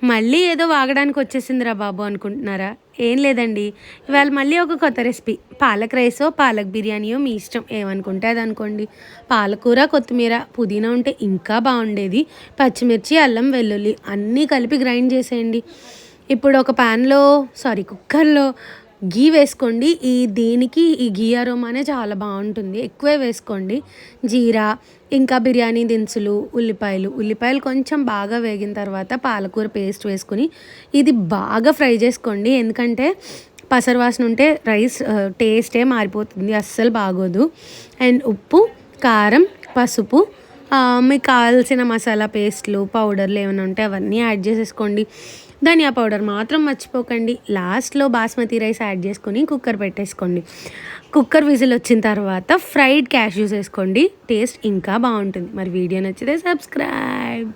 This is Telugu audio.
మళ్ళీ ఏదో వాగడానికి వచ్చేసిందిరా బాబు అనుకుంటున్నారా? ఏం లేదండి. ఇవాళ మళ్ళీ ఒక కొత్త రెసిపీ. పాలక్ రైసో, పాలక్ బిర్యానీయో మీ ఇష్టం. ఏమనుకుంటే అది అనుకోండి. పాలకూర, కొత్తిమీర, పుదీనా ఉంటే ఇంకా బాగుండేది. పచ్చిమిర్చి, అల్లం, వెల్లుల్లి అన్నీ కలిపి గ్రైండ్ చేసేయండి. ఇప్పుడు ఒక కుక్కర్లో ఘీ వేసుకోండి. దీనికి ఈ ఘీ అరోమానే చాలా బాగుంటుంది. ఎక్కువే వేసుకోండి. జీరా, ఇంకా బిర్యానీ దినుసులు, ఉల్లిపాయలు కొంచెం బాగా వేగిన తర్వాత పాలకూర పేస్ట్ వేసుకుని ఇది బాగా ఫ్రై చేసుకోండి. ఎందుకంటే పసరు ఉంటే రైస్ టేస్టే మారిపోతుంది, అస్సలు బాగోదు. అండ్ ఉప్పు, కారం, పసుపు, మీకు కావాల్సిన మసాలా పేస్ట్లు, పౌడర్లు ఏమైనా ఉంటే అవన్నీ యాడ్ చేసేసుకోండి. ధనియా పౌడర్ మాత్రం మర్చిపోకండి. లాస్ట్లో బాస్మతి రైస్ యాడ్ చేసుకొని కుక్కర్ పెట్టేసుకోండి. కుక్కర్ విజిల్ వచ్చిన తర్వాత ఫ్రైడ్ క్యాష్యూస్ వేసుకోండి. టేస్ట్ ఇంకా బాగుంటుంది. మరి వీడియో నచ్చితే సబ్స్క్రైబ్.